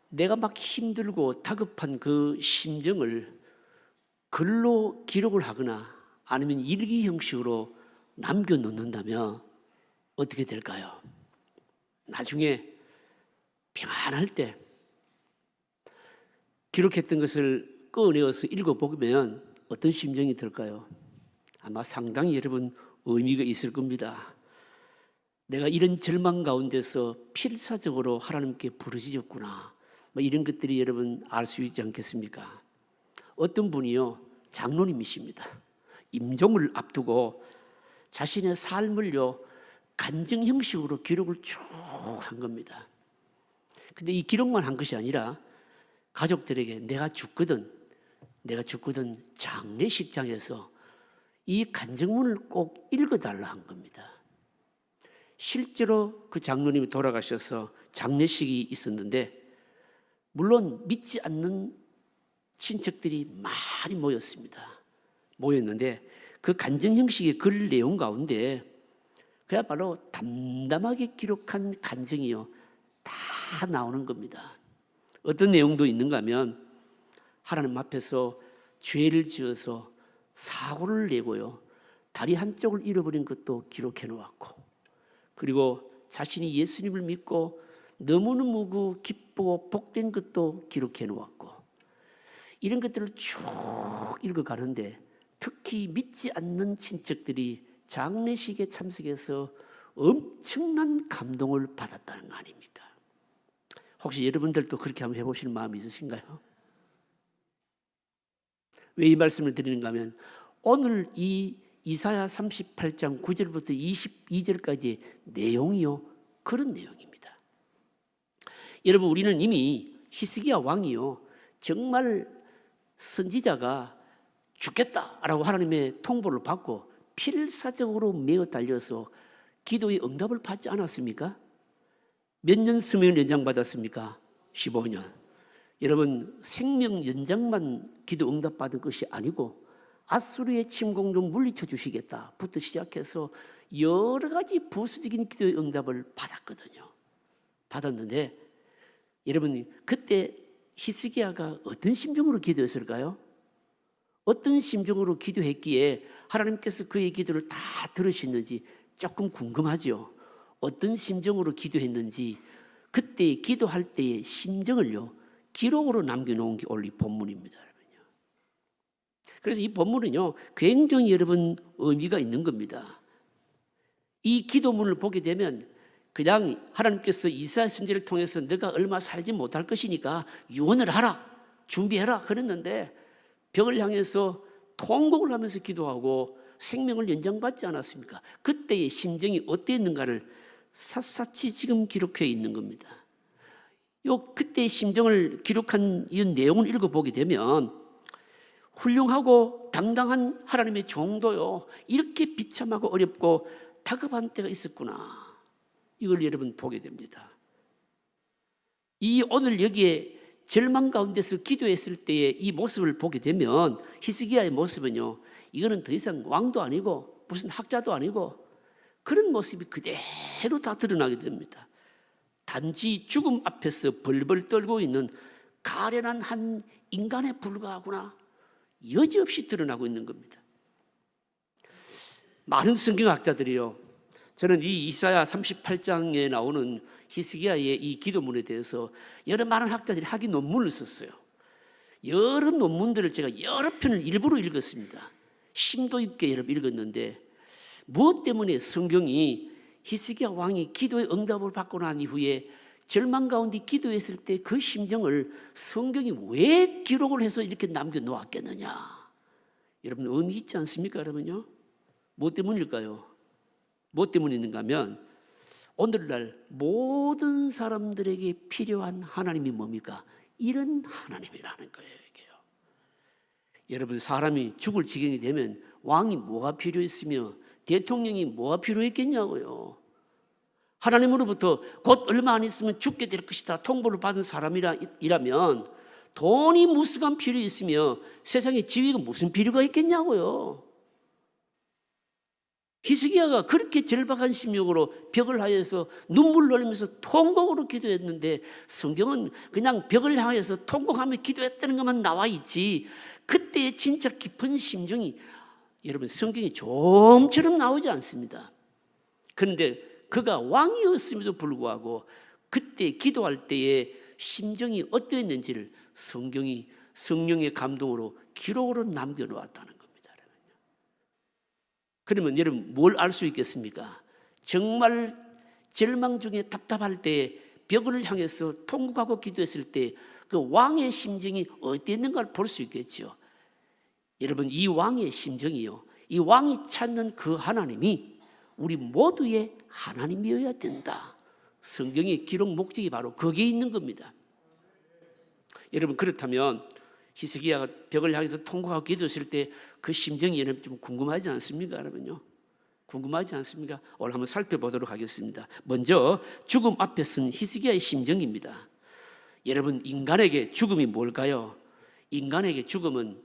내가 막 힘들고 다급한 그 심정을 글로 기록을 하거나 아니면 일기 형식으로 남겨놓는다면 어떻게 될까요? 나중에 평안할 때 기록했던 것을 꺼내어서 읽어보면 어떤 심정이 들까요? 아마 상당히 여러분 의미가 있을 겁니다. 내가 이런 절망 가운데서 필사적으로 하나님께 부르짖었구나, 이런 것들이 여러분 알 수 있지 않겠습니까? 어떤 분이요, 장로님이십니다. 임종을 앞두고 자신의 삶을요 간증 형식으로 기록을 쭉 한 겁니다. 근데 이 기록만 한 것이 아니라 가족들에게 내가 죽거든 장례식장에서 이 간증문을 꼭 읽어달라 한 겁니다. 실제로 그 장로님이 돌아가셔서 장례식이 있었는데, 물론 믿지 않는 친척들이 많이 모였는데 그 간증 형식의 글 내용 가운데 그야말로 담담하게 기록한 간증이요 다 나오는 겁니다. 어떤 내용도 있는가 하면 하나님 앞에서 죄를 지어서 사고를 내고요 다리 한쪽을 잃어버린 것도 기록해 놓았고, 그리고 자신이 예수님을 믿고 너무너무 기쁘고 복된 것도 기록해 놓았고, 이런 것들을 쭉 읽어가는데 특히 믿지 않는 친척들이 장례식에 참석해서 엄청난 감동을 받았다는 거 아닙니까? 혹시 여러분들도 그렇게 한번 해보실 마음이 있으신가요? 왜 이 말씀을 드리는가 하면 오늘 이 이사야 38장 9절부터 22절까지 내용이요 그런 내용입니다. 여러분, 우리는 이미 히스기야 왕이요 정말 선지자가 죽겠다라고 하나님의 통보를 받고 필사적으로 매어 달려서 기도의 응답을 받지 않았습니까? 몇 년 수명을 연장받았습니까? 15년. 여러분, 생명 연장만 기도 응답 받은 것이 아니고 아수르의 침공 좀 물리쳐 주시겠다부터 시작해서 여러 가지 부수적인 기도의 응답을 받았는데 여러분, 그때 히스기야가 어떤 심정으로 기도했을까요? 어떤 심정으로 기도했기에 하나님께서 그의 기도를 다 들으시는지 조금 궁금하죠. 어떤 심정으로 기도했는지 그때 기도할 때의 심정을요 기록으로 남겨놓은 게 오늘 이 본문입니다. 그래서 이 본문은요 굉장히 여러분 의미가 있는 겁니다. 이 기도문을 보게 되면 그냥 하나님께서 이사야 선지자를 통해서 너가 얼마 살지 못할 것이니까 유언을 하라, 준비해라 그랬는데 벽을 향해서 통곡을 하면서 기도하고 생명을 연장받지 않았습니까? 그때의 심정이 어땠는가를 샅샅이 지금 기록해 있는 겁니다. 그때의 심정을 기록한 이 내용을 읽어보게 되면 훌륭하고 당당한 하나님의 종도요 이렇게 비참하고 어렵고 다급한 때가 있었구나, 이걸 여러분 보게 됩니다. 이 오늘 여기에 절망 가운데서 기도했을 때의 이 모습을 보게 되면 히스기야의 모습은요 이거는 더 이상 왕도 아니고 무슨 학자도 아니고 그런 모습이 그대로 다 드러나게 됩니다. 단지 죽음 앞에서 벌벌 떨고 있는 가련한 한 인간에 불과하구나, 여지없이 드러나고 있는 겁니다. 많은 성경학자들이요, 저는 이 이사야 38장에 나오는 히스기야의 이 기도문에 대해서 여러 많은 학자들이 학위 논문을 썼어요. 여러 논문들을 제가 여러 편을 일부러 읽었습니다. 심도 있게 여러 읽었는데 무엇 때문에 성경이 히스기야 왕이 기도의 응답을 받고 난 이후에 절망 가운데 기도했을 때 그 심정을 성경이 왜 기록을 해서 이렇게 남겨놓았겠느냐, 여러분 의미 있지 않습니까? 여러분요, 무엇 때문일까요? 무엇 때문에 있는가 하면 오늘날 모든 사람들에게 필요한 하나님이 뭡니까? 이런 하나님이라는 거예요. 이게요. 여러분, 사람이 죽을 지경이 되면 왕이 뭐가 필요했으며 대통령이 뭐가 필요했겠냐고요. 하나님으로부터 곧 얼마 안 있으면 죽게 될 것이다 통보를 받은 사람이라면 돈이 무수간 필요 있으며 세상에 지위가 무슨 필요가 있겠냐고요. 히스기야가 그렇게 절박한 심령으로 벽을 향해서 눈물을 흘리면서 통곡으로 기도했는데 성경은 그냥 벽을 향해서 통곡하며 기도했다는 것만 나와 있지 그때의 진짜 깊은 심정이 여러분 성경에 좀처럼 나오지 않습니다. 그런데 그가 왕이었음에도 불구하고 그때 기도할 때의 심정이 어떠했는지를 성경이 성령의 감동으로 기록으로 남겨놓았다는 겁니다. 그러면 여러분 뭘 알 수 있겠습니까? 정말 절망 중에 답답할 때 벽을 향해서 통곡하고 기도했을 때 그 왕의 심정이 어땠는가를 볼 수 있겠죠. 여러분 이 왕의 심정이요, 이 왕이 찾는 그 하나님이 우리 모두의 하나님이어야 된다. 성경의 기록 목적이 바로 거기에 있는 겁니다. 여러분 그렇다면 히스기야가 벽을 향해서 통곡하고 기도했을 때 그 심정이 여러분 좀 궁금하지 않습니까? 여러분요, 궁금하지 않습니까? 오늘 한번 살펴보도록 하겠습니다. 먼저 죽음 앞에 선 히스기야의 심정입니다. 여러분 인간에게 죽음이 뭘까요? 인간에게 죽음은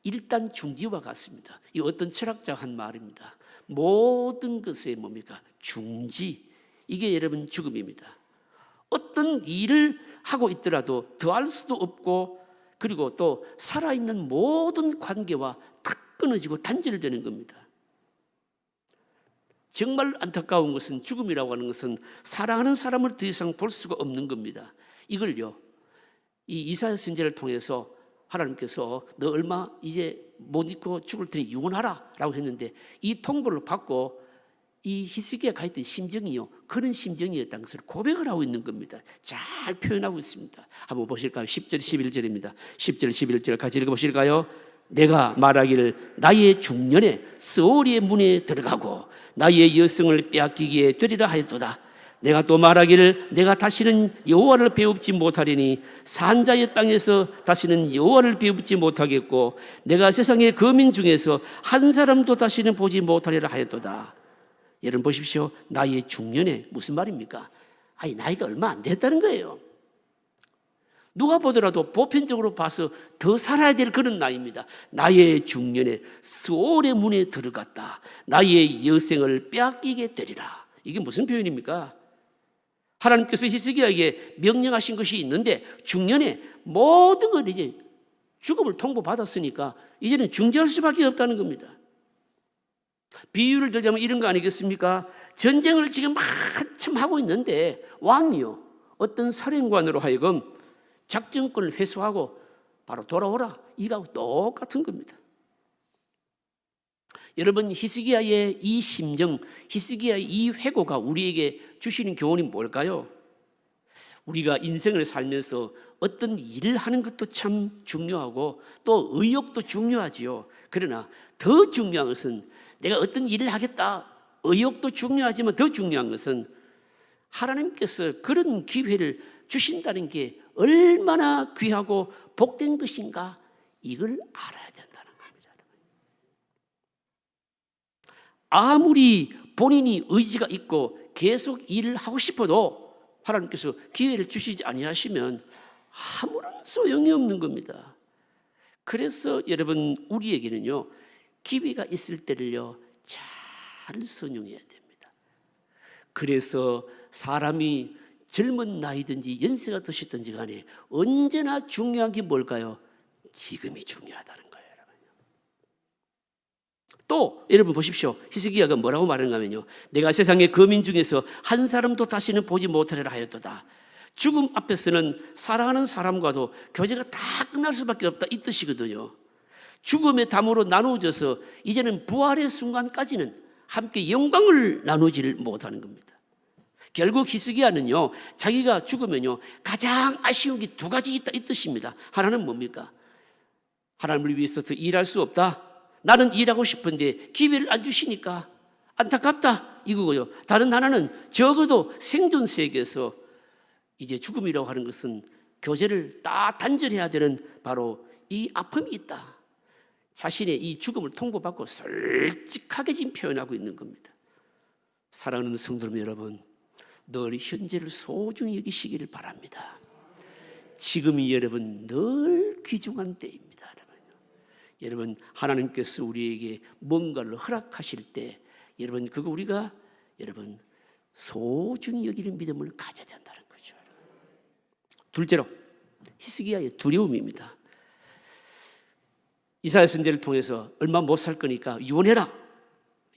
일단 중지와 같습니다. 이 어떤 철학자가 한 말입니다. 모든 것의 뭡니까? 중지. 이게 여러분 죽음입니다. 어떤 일을 하고 있더라도 더할 수도 없고 그리고 또 살아있는 모든 관계와 탁 끊어지고 단절되는 겁니다. 정말 안타까운 것은 죽음이라고 하는 것은 사랑하는 사람을 더 이상 볼 수가 없는 겁니다. 이걸요, 이 이사야 선지자를 통해서 하나님께서 너 얼마 이제 못 잊고 죽을 테니 유언하라 라고 했는데 이 통보를 받고 이 히스기야가 했던 심정이요, 그런 심정이었다는 것을 고백을 하고 있는 겁니다. 잘 표현하고 있습니다. 한번 보실까요? 10절 11절입니다 10절 11절 같이 읽어보실까요? 내가 말하기를 나의 중년에 스오리의 문에 들어가고 나의 여성을 빼앗기기에 되리라 하였도다. 내가 또 말하기를 내가 다시는 여호와를 배웁지 못하리니 산자의 땅에서 다시는 여호와를 배웁지 못하겠고 내가 세상의 거민 중에서 한 사람도 다시는 보지 못하리라 하였도다. 여러분 보십시오. 나의 중년에 무슨 말입니까? 아니 나이가 얼마 안 됐다는 거예요. 누가 보더라도 보편적으로 봐서 더 살아야 될 그런 나이입니다. 나의 중년에 스올의 문에 들어갔다. 나의 여생을 빼앗기게 되리라. 이게 무슨 표현입니까? 하나님께서 히스기야에게 명령하신 것이 있는데 중년에 모든 걸 이제 죽음을 통보받았으니까 이제는 중지할 수밖에 없다는 겁니다. 비유를 들자면 이런 거 아니겠습니까? 전쟁을 지금 한참 하고 있는데 왕이요, 어떤 사령관으로 하여금 작전권을 회수하고 바로 돌아오라, 이거하고 똑같은 겁니다. 여러분 히스기야의 이 심정, 히스기야의 이 회고가 우리에게 주시는 교훈이 뭘까요? 우리가 인생을 살면서 어떤 일을 하는 것도 참 중요하고 또 의욕도 중요하지요. 그러나 더 중요한 것은 내가 어떤 일을 하겠다, 의욕도 중요하지만 더 중요한 것은 하나님께서 그런 기회를 주신다는 게 얼마나 귀하고 복된 것인가, 이걸 알아야 된다는 겁니다. 아무리 본인이 의지가 있고 계속 일을 하고 싶어도 하나님께서 기회를 주시지 아니하시면 아무런 소용이 없는 겁니다. 그래서 여러분 우리에게는요, 기회가 있을 때를요 잘 선용해야 됩니다. 그래서 사람이 젊은 나이든지 연세가 드셨든지 간에 언제나 중요한 게 뭘까요? 지금이 중요하다는 거예요. 또 여러분 보십시오. 히스기야가 뭐라고 말하는가 하면요, 내가 세상의 거민 중에서 한 사람도 다시는 보지 못하리라 하였도다. 죽음 앞에서는 사랑하는 사람과도 교제가 다 끝날 수밖에 없다, 이 뜻이거든요. 죽음의 담으로 나누어져서 이제는 부활의 순간까지는 함께 영광을 나누지를 못하는 겁니다. 결국 히스기야는요, 자기가 죽으면요 가장 아쉬운 게 두 가지 있다, 이 뜻입니다. 하나는 뭡니까? 하나님을 위해서 더 일할 수 없다, 나는 일하고 싶은데 기회를 안 주시니까 안타깝다, 이거고요. 다른 하나는 적어도 생존 세계에서 이제 죽음이라고 하는 것은 교제를 다 단절해야 되는 바로 이 아픔이 있다. 자신의 이 죽음을 통보받고 솔직하게 지금 표현하고 있는 겁니다. 사랑하는 성도 여러분, 늘 현재를 소중히 여기시기를 바랍니다. 지금이 여러분 늘 귀중한 때입니다. 여러분 하나님께서 우리에게 뭔가를 허락하실 때 여러분 그거 우리가 소중히 여기는 믿음을 가져야 된다는 거죠. 둘째로 히스기야의 두려움입니다. 이사야 선지자를 통해서 얼마 못 살 거니까 유언해라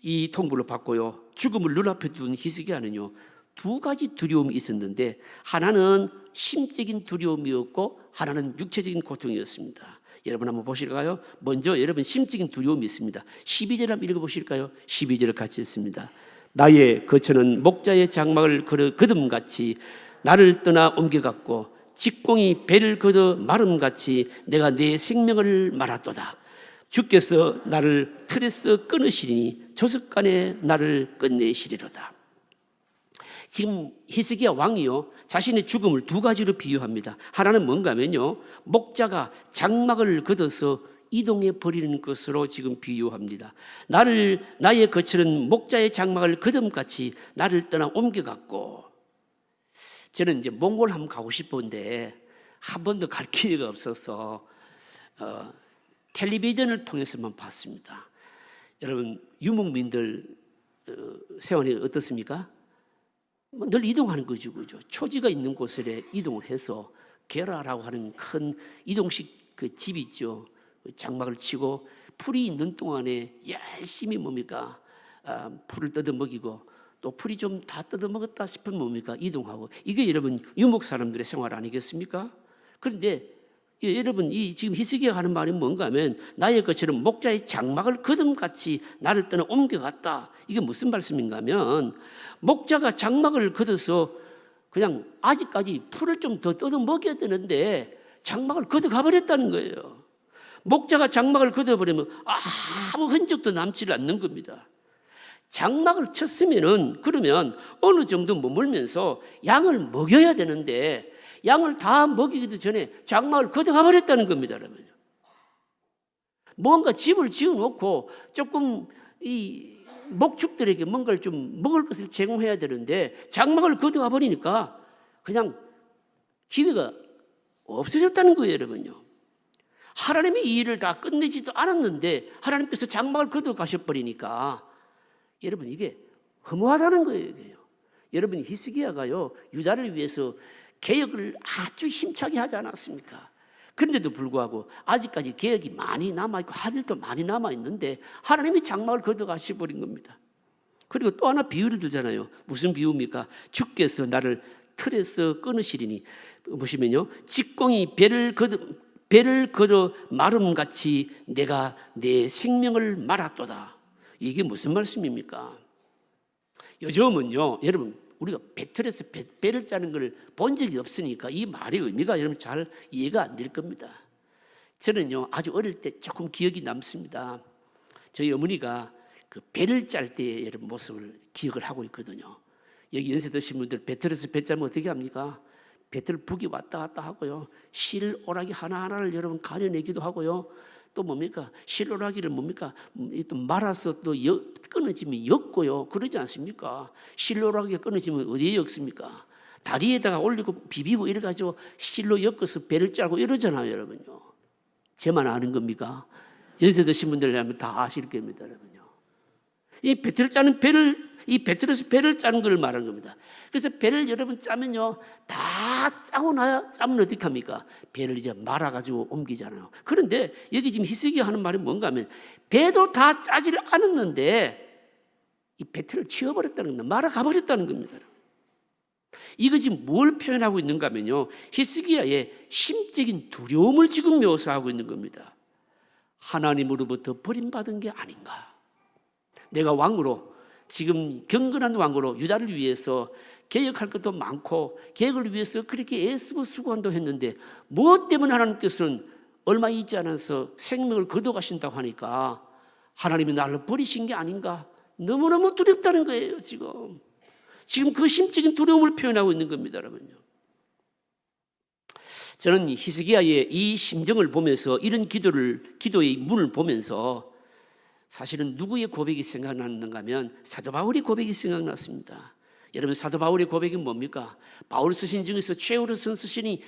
이 통보를 받고요. 죽음을 눈앞에 둔 히스기야는요 2가지 두려움이 있었는데 하나는 심적인 두려움이었고 하나는 육체적인 고통이었습니다. 여러분 한번 보실까요? 먼저 여러분 심적인 두려움이 있습니다. 12절 한번 읽어보실까요? 12절을 같이 읽습니다. 나의 거처는 목자의 장막을 거듭같이 나를 떠나 옮겨갔고 직공이 배를 걷어 마름같이 내가 내 생명을 말았도다. 주께서 나를 틀에서 끊으시리니 조석간에 나를 끝내시리로다. 지금 히스기야 왕이요 나의 죽음을 2가지로 비유합니다. 하나는 뭔가 하면요 목자가 장막을 걷어서 이동해 버리는 것으로 지금 비유합니다. 나의 거처는 목자의 장막을 거듭같이 나를 떠나 옮겨갔고, 저는 이제 몽골 한번 가고 싶은데 한 번도 갈 기회가 없어서 텔레비전을 통해서만 봤습니다. 여러분 유목민들 생활이 어떻습니까? 늘 이동하는 거죠, 그죠? 초지가 있는 곳에 이동을 해서 게라라고 하는 큰 이동식 그 집 있죠. 장막을 치고 풀이 있는 동안에 열심히 풀을 뜯어먹이고 또 풀이 좀 다 뜯어먹었다 싶으면 이동하고, 이게 여러분 유목 사람들의 생활 아니겠습니까? 그런데 여러분 이 지금 히스기야가 하는 말이 뭔가 하면 나의 것처럼 목자의 장막을 거듭같이 나를 떠나 옮겨갔다. 이게 무슨 말씀인가 하면 목자가 장막을 걷어서 그냥 아직까지 풀을 좀 더 뜯어 먹여야 되는데 장막을 걷어 가버렸다는 거예요. 목자가 장막을 걷어버리면 아무 흔적도 남지 않는 겁니다. 장막을 쳤으면은 그러면 어느 정도 머물면서 양을 먹여야 되는데 양을 다 먹이기도 전에 장막을 걷어가 버렸다는 겁니다. 그러면 뭔가 집을 지어놓고 조금 이 목축들에게 뭔가를 좀 먹을 것을 제공해야 되는데 장막을 걷어가 버리니까 그냥 기회가 없어졌다는 거예요, 여러분요. 하나님이 이 일을 다 끝내지도 않았는데 하나님께서 장막을 걷어가셔 버리니까 여러분 이게 허무하다는 거예요. 여러분 히스기야가요 유다를 위해서 개혁을 아주 힘차게 하지 않았습니까? 그런데도 불구하고 아직까지 개혁이 많이 남아있고 할 일도 많이 남아있는데 하나님이 장막을 걷어가셔 버린 겁니다. 그리고 또 하나 비유를 들잖아요. 무슨 비유입니까? 주께서 나를 틀에서 끊으시리니, 보시면요 직공이 배를 걷어 마름같이 내가 내 생명을 말았도다. 이게 무슨 말씀입니까? 요즘은요 여러분 우리가 배틀에서 배를 짜는 걸 본 적이 없으니까 이 말의 의미가 여러분 잘 이해가 안 될 겁니다. 저는요 아주 어릴 때 조금 기억이 남습니다. 저희 어머니가 그 배를 짤 때의 여러분 모습을 기억을 하고 있거든요. 여기 연세 드신 분들 배틀에서 배 짜면 어떻게 합니까? 배틀 북이 왔다 갔다 하고요. 실오라기 하나하나를 여러분 가려내기도 하고요. 또 실오라기를 또 말아서 또 끊어지면 엮고요. 그러지 않습니까? 실오라기가 끊어지면 어디에 엮습니까? 다리에다가 올리고 비비고 이래가지고 실로 엮어서 배를 짜고 이러잖아요, 여러분요. 제만 아는 겁니까? 연세 드신 분들이라면 다 아실 겁니다, 여러분요. 이 배틀을 짜는 이 배틀에서 배를 짜는 걸 말하는 겁니다. 그래서 배를 여러분 짜면요, 다 짜고 나야 짜면 어떻게 합니까? 배를 이제 말아가지고 옮기잖아요. 그런데 여기 지금 히스기야 하는 말이 뭔가 하면 배도 다 짜지를 않았는데 이 배틀을 치워버렸다는 겁니다. 말아가버렸다는 겁니다. 이거 지금 뭘 표현하고 있는가 하면요, 히스기야의 심적인 두려움을 지금 묘사하고 있는 겁니다. 하나님으로부터 버림받은 게 아닌가. 내가 왕으로 지금 경건한 왕으로 유다를 위해서 개혁할 것도 많고 개혁을 위해서 그렇게 애쓰고 수고한다고 했는데 무엇 때문에 하나님께서는 얼마 있지 않아서 생명을 거둬가신다고 하니까 하나님이 나를 버리신 게 아닌가. 너무너무 두렵다는 거예요. 지금 그 심적인 두려움을 표현하고 있는 겁니다, 여러분요. 저는 히스기야의 이 심정을 보면서 이런 기도의 문을 보면서 사실은 누구의 고백이 생각났는가 하면 사도 바울의 고백이 생각났습니다. 여러분 사도 바울의 고백이 뭡니까? 바울 쓰신 중에서 최후로 쓴 쓰신이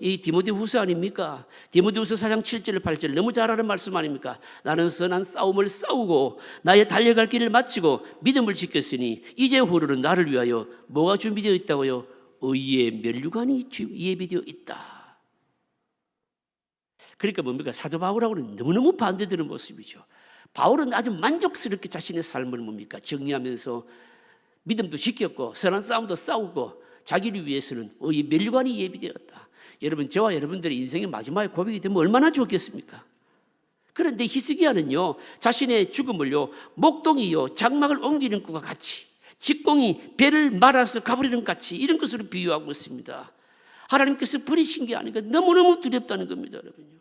이 디모데후서 아닙니까? 디모데후서 4장 7절 8절 너무 잘 아는 말씀 아닙니까? 나는 선한 싸움을 싸우고 나의 달려갈 길을 마치고 믿음을 지켰으니 이제 후로는 나를 위하여 뭐가 준비되어 있다고요? 의의 면류관이 예비되어 있다. 그러니까 뭡니까? 사도 바울하고는 너무너무 반대되는 모습이죠. 바울은 아주 만족스럽게 자신의 삶을 뭡니까? 정리하면서 믿음도 지켰고 선한 싸움도 싸우고 자기를 위해서는 의의 면류관이 예비되었다. 여러분 저와 여러분들의 인생의 마지막에 고백이 되면 얼마나 좋겠습니까? 그런데 히스기야는요 자신의 죽음을요 목동이요 장막을 옮기는 것과 같이 직공이 배를 말아서 가버리는 같이 이런 것으로 비유하고 있습니다. 하나님께서 버리신 게 아니라 너무너무 두렵다는 겁니다, 여러분요.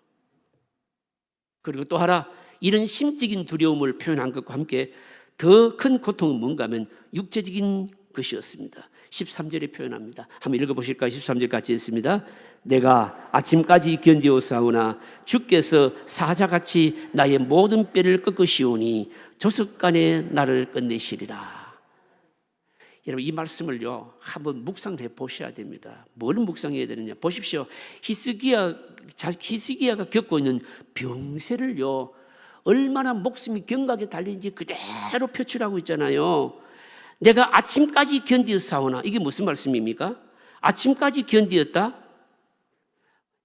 그리고 또 하나 이런 심적인 두려움을 표현한 것과 함께 더 큰 고통은 뭔가 하면 육체적인 것이었습니다. 13절에 표현합니다. 한번 읽어보실까요? 13절 같이 읽습니다. 내가 아침까지 견디오사오나 주께서 사자같이 나의 모든 뼈를 꺾으시오니 조석간에 나를 끝내시리라. 여러분 이 말씀을요 한번 묵상해 보셔야 됩니다. 뭘 묵상해야 되느냐 보십시오. 히스기야가 겪고 있는 병세를요 얼마나 목숨이 경각에 달린지 그대로 표출하고 있잖아요. 내가 아침까지 견디었사오나 이게 무슨 말씀입니까? 아침까지 견디었다?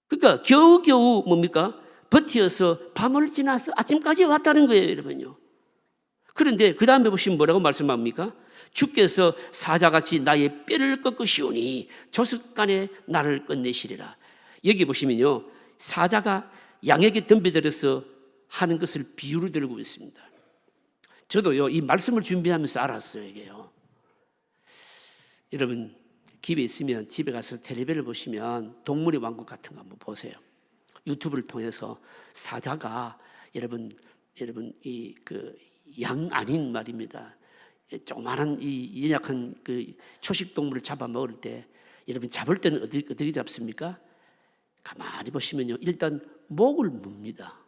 그러니까 겨우겨우 뭡니까? 버티어서 밤을 지나서 아침까지 왔다는 거예요, 여러분요. 그런데 그 다음에 보시면 뭐라고 말씀합니까? 주께서 사자같이 나의 뼈를 꺾으시오니 조석간에 나를 끝내시리라. 여기 보시면요 사자가 양에게 덤벼들어서 하는 것을 비유로 들고 있습니다. 저도요 이 말씀을 준비하면서 알았어요 이게요. 여러분 기회 있으면 집에 가서 텔레비를 보시면 동물의 왕국 같은 거 한번 보세요. 유튜브를 통해서 사자가 여러분 이 그 양 아닌 말입니다. 조그마한 이 연약한 그 초식 동물을 잡아 먹을 때 여러분 잡을 때는 어떻게 잡습니까? 가만히 보시면요 일단 목을 뭅니다.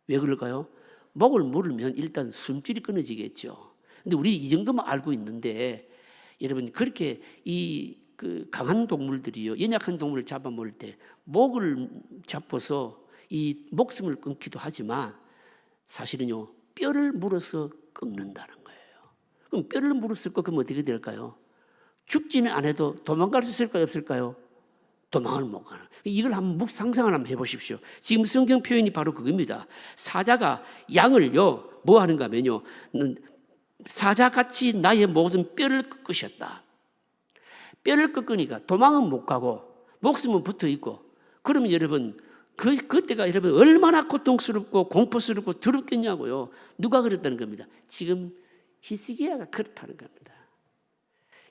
왜 그럴까요? 목을 물으면 일단 숨줄이 끊어지겠죠. 근데 우리 이 정도만 알고 있는데 여러분 그렇게 그 강한 동물들이요 연약한 동물을 잡아먹을 때 목을 잡아서 이 목숨을 끊기도 하지만 사실은요 뼈를 물어서 끊는다는 거예요. 그럼 뼈를 물었을 거 그럼 어떻게 될까요? 죽지는 않아도 도망갈 수 있을까요 없을까요? 도망을 못 가는. 이걸 한번 상상을 한번 해보십시오. 지금 성경 표현이 바로 그겁니다. 사자가 양을요 뭐 하는가 하면요 사자같이 나의 모든 뼈를 꺾으셨다. 뼈를 꺾으니까 도망은 못 가고 목숨은 붙어 있고 그러면 여러분 그때가 여러분 얼마나 고통스럽고 공포스럽고 두렵겠냐고요. 누가 그랬다는 겁니다. 지금 히스기야가 그렇다는 겁니다.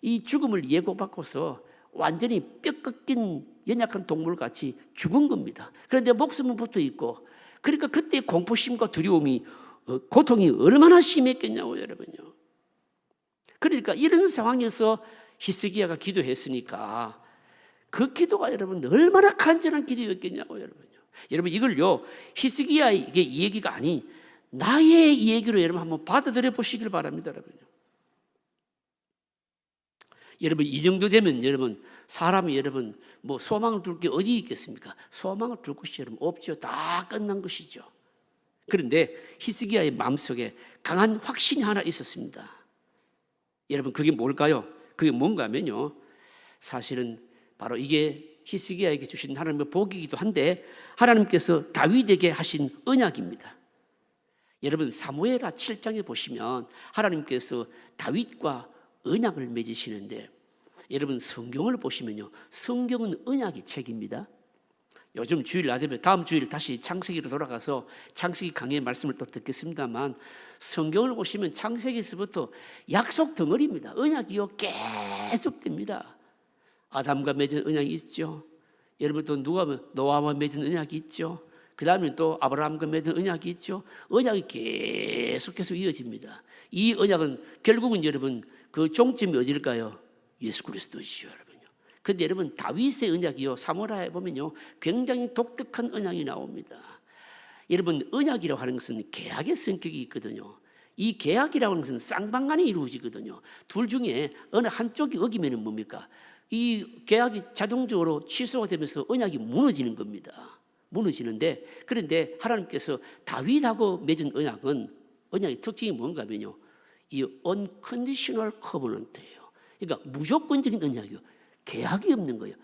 이 죽음을 예고받고서 완전히 뼈 꺾인 연약한 동물같이 죽은 겁니다. 그런데 목숨은 붙어 있고 그러니까 그때 공포심과 두려움이 고통이 얼마나 심했겠냐고 여러분요. 그러니까 이런 상황에서 히스기야가 기도했으니까 그 기도가 여러분 얼마나 간절한 기도였겠냐고 여러분요. 여러분 이걸요 히스기야의 얘기가 아닌 나의 얘기로 여러분 한번 받아들여 보시길 바랍니다, 여러분요. 여러분 이 정도 되면 여러분 사람이 여러분 뭐 소망을 둘 게 어디 있겠습니까? 소망을 둘 곳이 여러분 없죠. 다 끝난 것이죠. 그런데 히스기야의 마음속에 강한 확신이 하나 있었습니다. 여러분 그게 뭘까요? 그게 뭔가 하면요 사실은 바로 이게 히스기야에게 주신 하나님의 복이기도 한데 하나님께서 다윗에게 하신 언약입니다. 여러분 사무엘하 7장에 보시면 하나님께서 다윗과 언약을 맺으시는데 여러분 성경을 보시면요 성경은 언약의 책입니다. 요즘 주일 나되면 다음 주일 다시 창세기로 돌아가서 창세기 강의 말씀을 또 듣겠습니다만 성경을 보시면 창세기에서부터 약속 덩어리입니다. 언약이요 계속됩니다. 아담과 맺은 언약이 있죠. 여러분 또 노아와 맺은 언약이 있죠. 그 다음에 또 아브라함과 맺은 언약이 있죠. 언약이 계속해서 이어집니다. 이 언약은 결국은 여러분 그 종점이 어딜까요? 예수 그리스도이시죠, 여러분요. 그런데 여러분 다윗의 언약이요 사무엘하에 보면요 굉장히 독특한 언약이 나옵니다. 여러분 언약이라고 하는 것은 계약의 성격이 있거든요. 이 계약이라고 하는 것은 쌍방간에 이루어지거든요. 둘 중에 어느 한쪽이 어기면 뭡니까? 이 계약이 자동적으로 취소가 되면서 언약이 무너지는 겁니다. 무너지는데, 그런데 하나님께서 다윗하고 맺은 언약의 특징이 뭔가 하면요, 이 unconditional covenant예요. 그러니까 무조건적인 언약이요, 계약이 없는 거예요.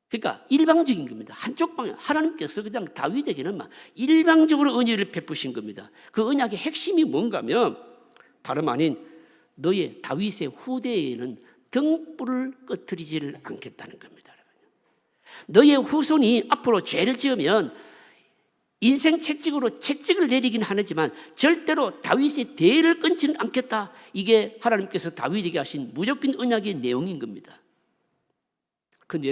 그러니까 일방적인 겁니다. 한쪽 방향. 하나님께서 그냥 다윗에게는 막 일방적으로 은혜를 베푸신 겁니다. 그 언약의 핵심이 뭔가 하면 다름 아닌 너의 다윗의 후대에는 등불을 꺼트리지를 않겠다는 겁니다. 너의 후손이 앞으로 죄를 지으면 인생 채찍으로 채찍을 내리긴 하지만 절대로 다윗의 대를 끊지는 않겠다. 이게 하나님께서 다윗에게 하신 무조건 언약의 내용인 겁니다. 그런데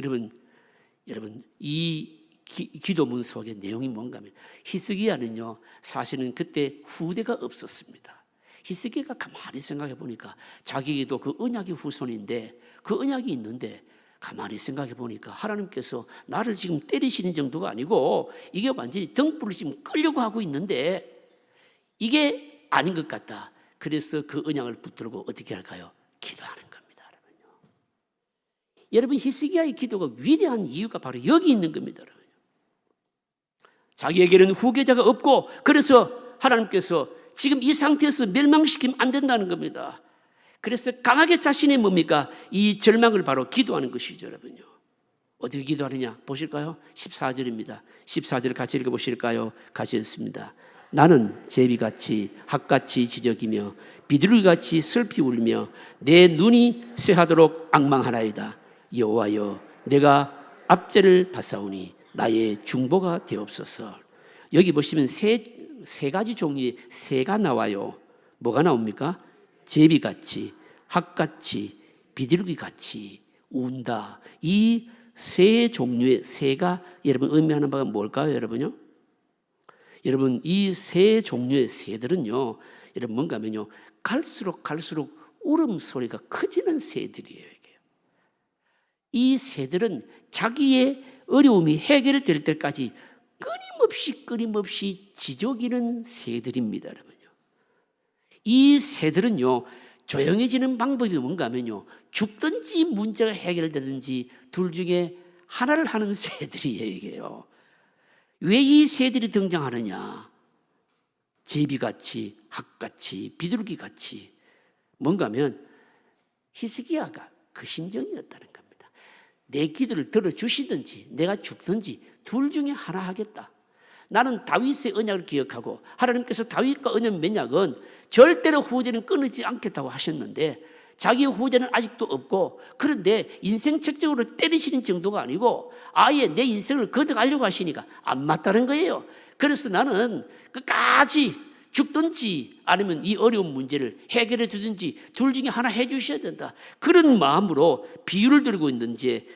여러분 이 기도문 속의 내용이 뭔가 하면 히스기야는요, 사실은 그때 후대가 없었습니다. 히스기야가 가만히 생각해 보니까 자기도 그 언약의 후손인데, 그 언약이 있는데 가만히 생각해 보니까 하나님께서 나를 지금 때리시는 정도가 아니고 이게 완전히 등불을 지금 끌려고 하고 있는데 이게 아닌 것 같다. 그래서 그 언약을 붙들고 어떻게 할까요? 기도하는 겁니다. 여러분 히스기야의 기도가 위대한 이유가 바로 여기 있는 겁니다. 자기에게는 후계자가 없고, 그래서 하나님께서 지금 이 상태에서 멸망시키면 안 된다는 겁니다. 그래서 강하게 자신의 뭡니까? 이 절망을 바로 기도하는 것이죠, 여러분요. 어떻게 기도하느냐 보실까요? 14절입니다. 14절 같이 읽어보실까요? 같이 읽습니다. 나는 제비같이 학같이 지적이며 비둘기같이 슬피 울며 내 눈이 쇠하도록 앙망하나이다. 여호와여, 내가 압제를 받사오니 나의 중보가 되옵소서. 여기 보시면 세 가지 종류의 새가 나와요. 뭐가 나옵니까? 제비같이, 학같이, 비둘기같이 운다. 이 세 종류의 새가 여러분 의미하는 바가 뭘까요, 여러분요? 여러분 이 세 종류의 새들은요, 여러분 뭔가 하면요, 갈수록 울음소리가 커지는 새들이에요. 이 새들은 자기의 어려움이 해결될 때까지 끊임없이 지저귀는 새들입니다, 여러분요. 이 새들은요, 조용해지는 방법이 뭔가 하면요, 죽든지 문제가 해결되든지 둘 중에 하나를 하는 새들이에요, 이게요. 왜 이 새들이 등장하느냐? 제비같이, 학같이, 비둘기같이. 뭔가 하면 히스기야가 그 심정이었다는 겁니다. 내 기도를 들어주시든지 내가 죽든지 둘 중에 하나 하겠다. 나는 다윗의 언약을 기억하고, 하나님께서 다윗과 언약 맺약은 절대로 후대는 끊이지 않겠다고 하셨는데 자기의 후대는 아직도 없고, 그런데 인생 책적으로 때리시는 정도가 아니고 아예 내 인생을 걷어가려고 하시니까 안 맞다는 거예요. 그래서 나는 끝까지 죽든지 아니면 이 어려운 문제를 해결해 주든지 둘 중에 하나 해 주셔야 된다. 그런 마음으로 비유를 들고 있는지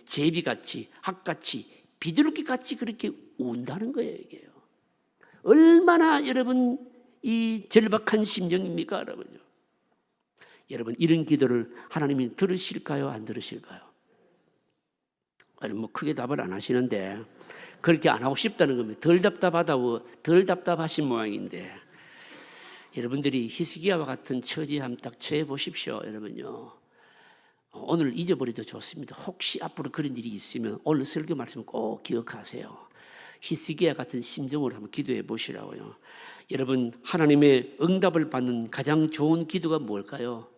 제비같이, 학같이, 비둘기같이 그렇게 운다는 거예요, 이게요. 얼마나 여러분 이 절박한 심정입니까, 여러분요? 여러분 이런 기도를 하나님이 들으실까요, 안 들으실까요? 뭐 크게 답을 안 하시는데 그렇게 안 하고 싶다는 겁니다. 덜 답답하신 모양인데, 여러분들이 히스기야와 같은 처지에 한번 딱 처해 보십시오, 여러분요. 오늘 잊어버려도 좋습니다. 혹시 앞으로 그런 일이 있으면 오늘 설교 말씀을 꼭 기억하세요. 히스기야 같은 심정으로 한번 기도해 보시라고요. 여러분 하나님의 응답을 받는 가장 좋은 기도가 뭘까요?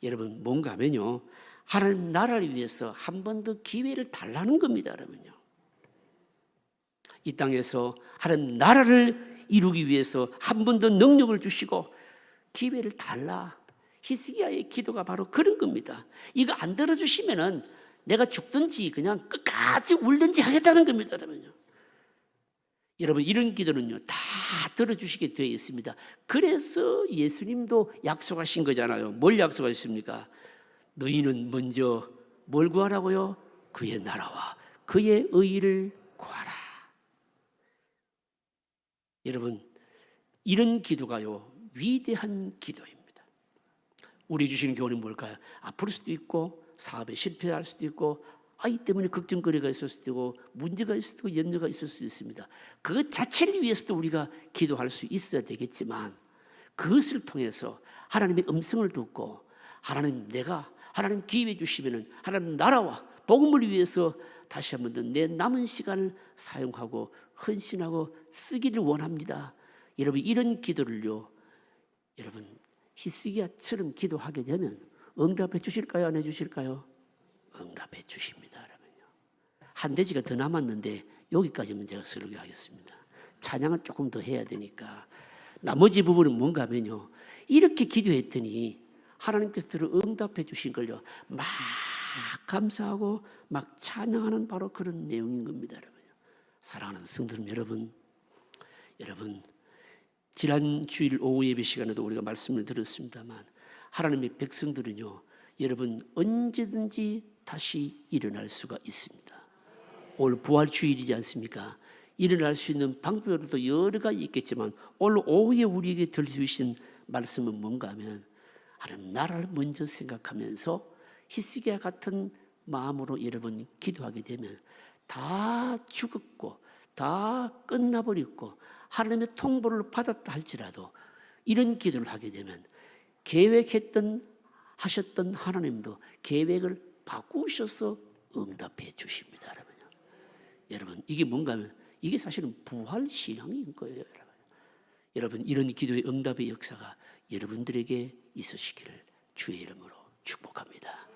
여러분 뭔가 하면요, 하나님 나라를 위해서 한 번 더 기회를 달라는 겁니다, 여러분요. 이 땅에서 하나님 나라를 이루기 위해서 한 번 더 능력을 주시고 기회를 달라. 히스기야의 기도가 바로 그런 겁니다. 이거 안 들어주시면은 내가 죽든지 그냥 끝까지 울든지 하겠다는 겁니다, 여러분요. 여러분 이런 기도는요 다 들어주시게 되어 있습니다. 그래서 예수님도 약속하신 거잖아요. 뭘 약속하셨습니까? 너희는 먼저 뭘 구하라고요? 그의 나라와 그의 의를 구하라. 여러분 이런 기도가요 위대한 기도입니다. 우리 주시는 교훈이 뭘까요? 아플 수도 있고 사업에 실패할 수도 있고 아이 때문에 걱정거리가 있을 수도 있고 문제가 있을 수도 있고 염려가 있을 수도 있습니다. 그 자체를 위해서도 우리가 기도할 수 있어야 되겠지만 그것을 통해서 하나님의 음성을 듣고 하나님 기회 주시면은 하나님 나라와 복음을 위해서 다시 한번 더 내 남은 시간을 사용하고 헌신하고 쓰기를 원합니다. 여러분 이런 기도를요, 여러분 히스기야처럼 기도하게 되면 응답해 주실까요? 안 해 주실까요? 응답해 주십니다. 여러분요. 한 대지가 더 남았는데 여기까지만 제가 설교하겠습니다. 찬양을 조금 더 해야 되니까 나머지 부분은 뭔가 하면요, 이렇게 기도했더니 하나님께서 들어 응답해 주신 걸요 막 감사하고 막 찬양하는 바로 그런 내용인 겁니다. 여러분. 사랑하는 성도님 여러분 지난 주일 오후 예배 시간에도 우리가 말씀을 들었습니다만 하나님의 백성들은요, 여러분 언제든지 다시 일어날 수가 있습니다. 오늘 부활주일이지 않습니까? 일어날 수 있는 방법들도 여러 가지 있겠지만 오늘 오후에 우리에게 들려주신 말씀은 뭔가 하면 하나님 나라를 먼저 생각하면서 히스기야 같은 마음으로 여러분 기도하게 되면 다 죽었고 다 끝나버렸고 하나님의 통보를 받았다 할지라도 이런 기도를 하게 되면 하셨던 하나님도 계획을 바꾸셔서 응답해 주십니다. 여러분 이게 뭔가 하면 이게 사실은 부활신앙인 거예요. 여러분 이런 기도의 응답의 역사가 여러분들에게 있으시기를 주의 이름으로 축복합니다.